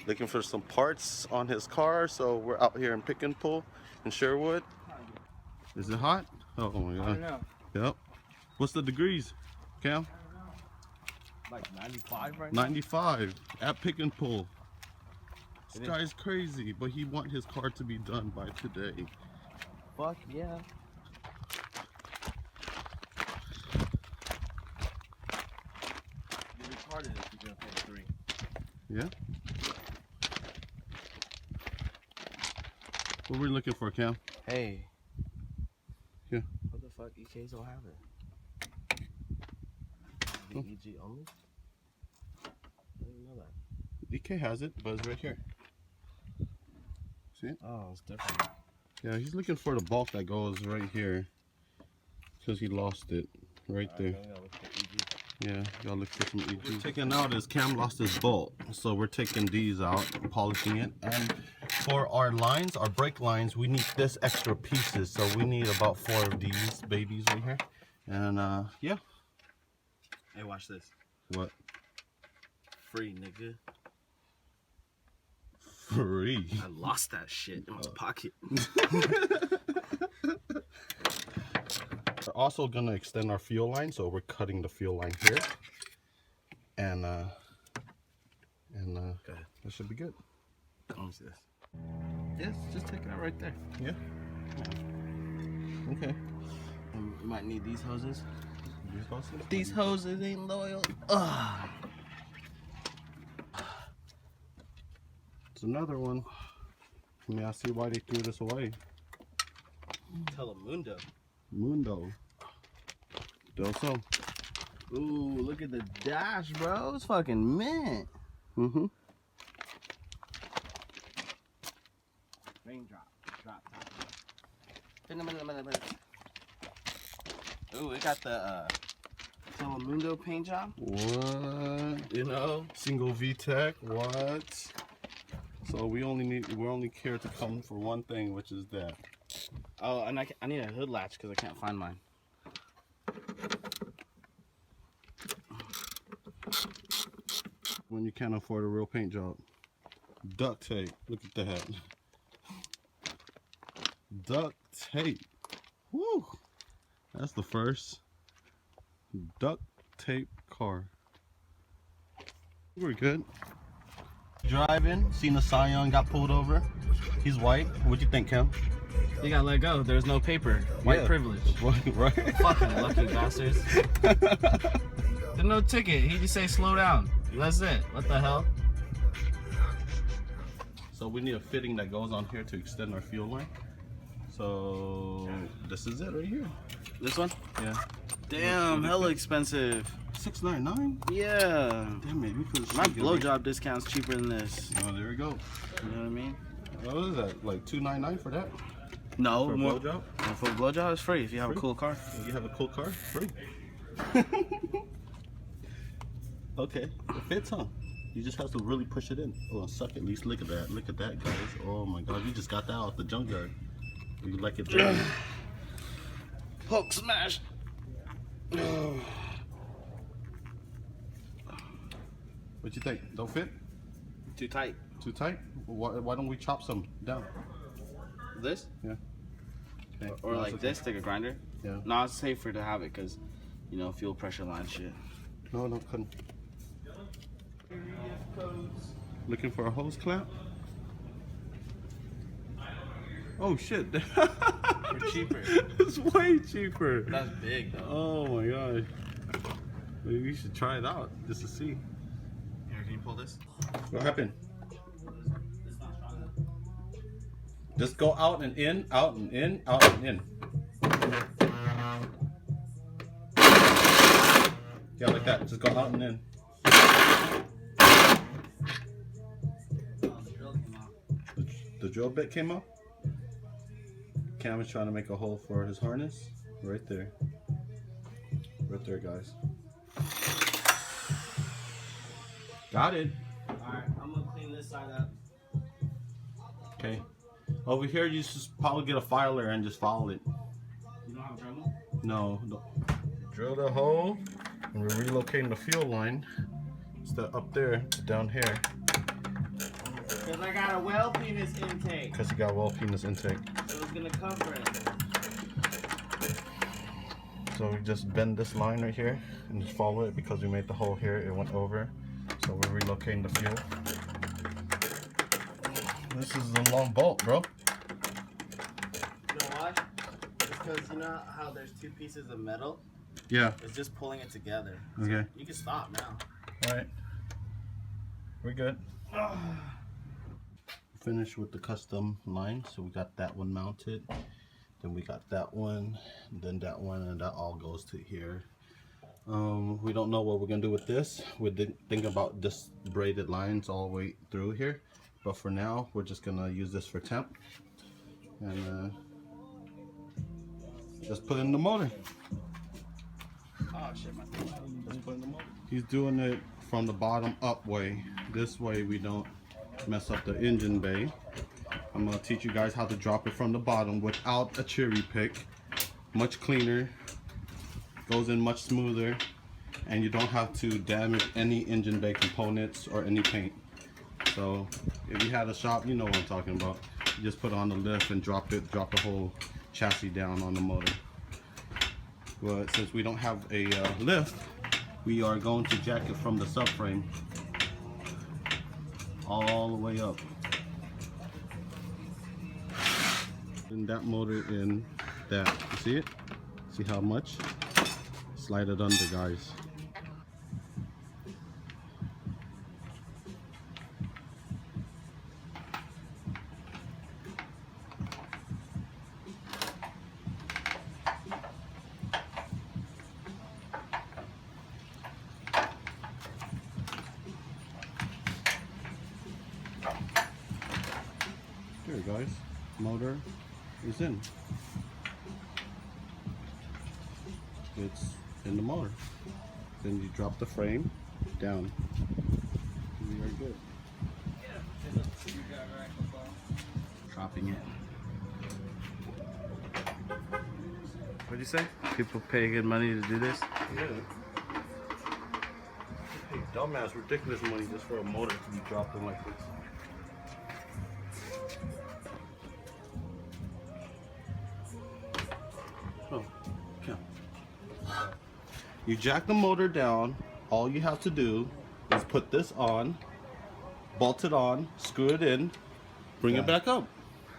looking for some parts on his car, so we're out here in Pick and Pull in Sherwood. Is it hot? Oh my god. I don't know. Yep. What's the degrees, Cam? Like 95 right now? 95 at Pick and Pull. This guy's crazy, but he wants his car to be done by today. Fuck yeah. You're retarded if you're gonna pay 3. Yeah? What are we looking for, Cam? Hey. Yeah. What the fuck? EKs don't have it. The EG only? I didn't know that. DK has it, but it's right here. See it? Oh, it's different. Yeah, he's looking for the bolt that goes right here. Because he lost it right there. Yeah, gotta look for some EG. What we're taking out is Cam lost his bolt. So we're taking these out, polishing it. And for our lines, our brake lines, we need this extra pieces. So we need about 4 of these babies right here. And yeah. Hey, watch this. What? Free, nigga. Free? I lost that shit in my pocket. We're also gonna extend our fuel line, so we're cutting the fuel line here. And that should be good. Let me see this. Yes, just take it out right there. Yeah. Okay. You might need these hoses. These hoses? These hoses ain't loyal. Ugh. It's another one. I mean, I see why they threw this away. Telemundo. Mundo. Doso. Ooh, look at the dash, bro. It's fucking mint. Mm-hmm. Raindrop. Drop top. Ooh, it got the Telemundo paint job. What? You know? Single VTEC. What? So we only care to come for one thing, which is that. Oh, and I need a hood latch because I can't find mine. When you can't afford a real paint job. Duct tape. Look at that. Duct tape. Woo! That's the first duct tape car. We're good. Driving, seen a Scion, got pulled over. He's white. What'd you think, Cam? You got let go. There's no paper. White privilege. Right? Fucking lucky bastards. There's no ticket. He just say slow down. That's it. What the hell? So we need a fitting that goes on here to extend our fuel line. So this is it right here. This one? Yeah. Damn, hella expensive. $6.99? Yeah. Damn it, we could have. My blowjob discount's cheaper than this. Oh, there we go. You know what I mean? What is that? Like $2.99 for that? No, For a more. blowjob? For a blowjob, it's free if you have a cool car. If you have a cool car, free. Okay, it fits, huh? You just have to really push it in. Oh, suck it. At least look at that. Look at that, guys. Oh my God, you just got that off the junkyard. You like it dirty? Hulk smash. What you think? Don't fit? Too tight. Too tight? Why don't we chop some down? This? Yeah. Okay. Or No, like it's okay. this, take a grinder? Yeah. No, it's safer to have it because, you know, fuel pressure line shit. No, couldn't. Looking for a hose clamp? Oh shit. For cheaper. It's way cheaper. That's big though. Oh my god. Maybe we should try it out just to see. Here, can you pull this? What happened? Just go out and in, out and in, out and in. Yeah, like that. Just go out and in. The drill bit came off. Cam is trying to make a hole for his harness. Right there. Right there, guys. Got it. Alright, I'm gonna clean this side up. Okay. Over here, you just probably get a filer and just follow it. You don't have a Dremel? No. Drill the hole. And we're relocating the fuel line. Instead up there to down here. Because I got a well penis intake. Because you got well penis intake. It was going to cover it. So we just bend this line right here and just follow it because we made the hole here. It went over. So we're relocating the fuel. This is a long bolt, bro. You know why? It's because you know how there's two pieces of metal? Yeah. It's just pulling it together. Okay. You can stop now. Alright. We're good. Finished with the custom line. So we got that one mounted. Then we got that one. Then that one. And that all goes to here. We don't know what we're going to do with this. We're thinking about just braided lines all the way through here. But for now, we're just going to use this for temp. And just put in the motor. Oh shit, my thing. Just put in the motor. He's doing it from the bottom up way. This way we don't mess up the engine bay. I'm going to teach you guys how to drop it from the bottom without a cherry pick. Much cleaner. Goes in much smoother. And you don't have to damage any engine bay components or any paint. So if you had a shop, you know what I'm talking about. You just put on the lift and drop the whole chassis down on the motor. But since we don't have a lift, we are going to jack it from the subframe all the way up. And that motor in that. You see it? See how much? Slide it under, guys. There, guys. Motor is in. It's in the motor. Then you drop the frame down. We are good. Dropping it. What'd you say? People pay good money to do this? Yeah. Hey, dumbass, ridiculous money just for a motor to be dropped in like this. Oh, okay. You jack the motor down. All you have to do is put this on, bolt it on, screw it in, bring it back up.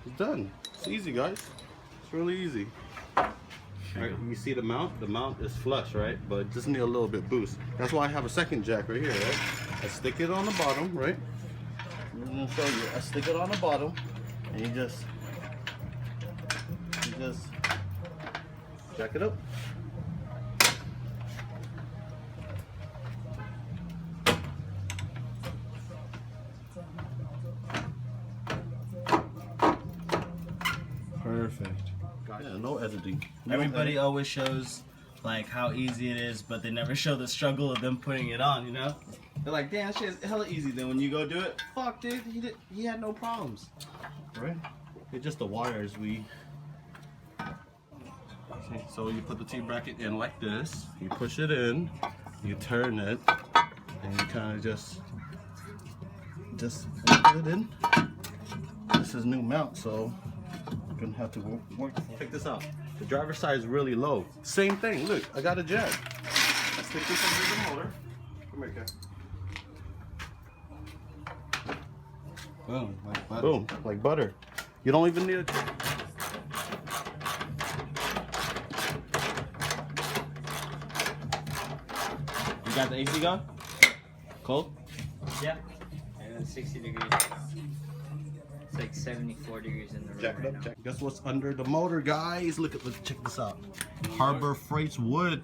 It's done. It's easy, guys. It's really easy. Right, you see the mount? The mount is flush, right? But it just need a little bit boost. That's why I have a second jack right here, right? I stick it on the bottom, right? I'm gonna show you. I stick it on the bottom, and you just jack it up. Perfect. Yeah, no editing. No Everybody always shows like how easy it is, but they never show the struggle of them putting it on, you know? They're like, damn, shit is hella easy. Then when you go do it, fuck, dude, he had no problems. Right? It's just the wires Okay, so you put the T-bracket in like this, you push it in, you turn it, and you kind of just put it in. This is new mount, so you're gonna have to work. Check this out. The driver's side is really low. Same thing. Look, I got a jack. I stick this under the motor. Come here, Ken. Boom, like butter. Boom, like butter. You don't even need a. You got the AC going? Cold? Yeah. And then 60 degrees. It's like 74 degrees in the room Jack it right up, now. jack. Guess what's under the motor, guys? Let's check this out. Harbor Freight's wood.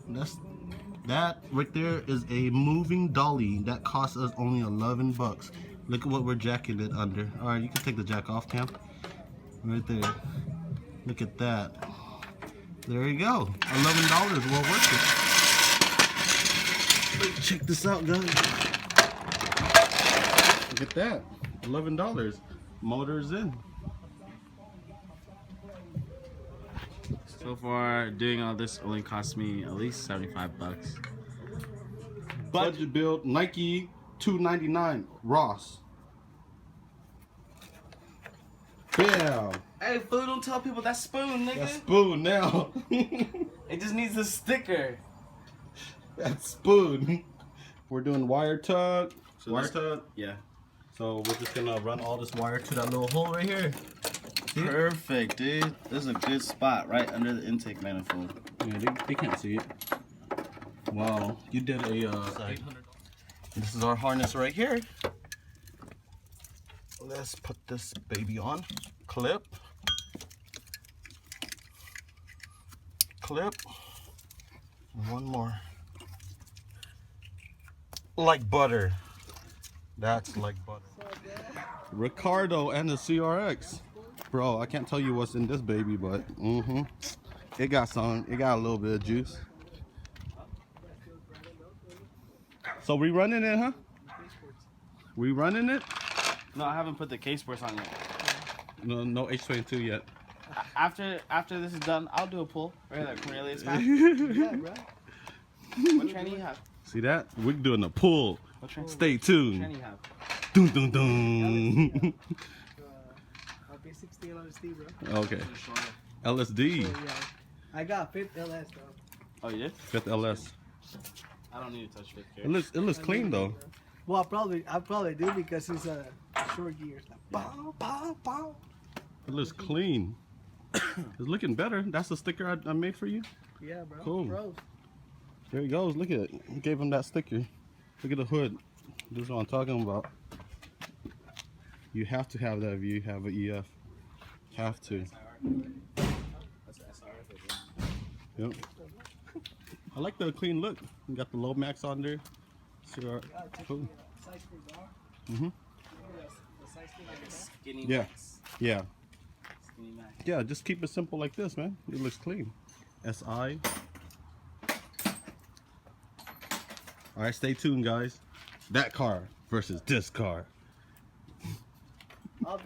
That right there is a moving dolly that costs us only 11 bucks. Look at what we're jacking it under. All right, you can take the jack off, Cam. Right there. Look at that. There you go. $11. Well worth it. Check this out, guys. Look at that. $11. Motor's in. So far, doing all this only cost me at least 75 bucks. Budget build, Nike $2.99, Ross. Bam! Hey, fool, don't tell people that's spoon, nigga. That's spoon now. It just needs a sticker. That's spoon. We're doing wire tug. So Wire this- tug. Yeah. So we're just gonna run all this wire to that little hole right here. See? Perfect, dude. This is a good spot right under the intake manifold. Yeah, they can't see it. Wow, you did a 800. This is our harness right here. Let's put this baby on. Clip. Clip. And one more. Like butter. That's like butter. Ricardo and the CRX. Bro, I can't tell you what's in this baby, but it got some. It got a little bit of juice. So we running it, huh? We running it? No, I haven't put the case sports on yet. No H22 yet. After this is done, I'll do a pull. Right there, Cornelius. Yeah, bro. What training you have? See that? We're doing a pull. What training? Stay What tuned. training you have? Dun, dun, dun. RP60 LSD, bro. Okay. LSD. So, yeah. I got 5th LS, though. Oh, you did? 5th LS. I don't need to touch 5th gear. It looks clean though. Well, I probably do because it's a short gear. It's like, bow, bow, bow. It looks clean. It's looking better. That's the sticker I made for you. Yeah, bro. Cool. Bro. There he goes. Look at it. Gave him that sticker. Look at the hood. This is what I'm talking about. You have to have that if you have an EF. Have to. That's SR. Yep. I like the clean look. You got the low max on there. Cool. Mhm. Skinny Yeah. Max. Yeah. Skinny Max. Yeah. Just keep it simple like this, man. It looks clean. SI. All right. Stay tuned, guys. That car versus this car.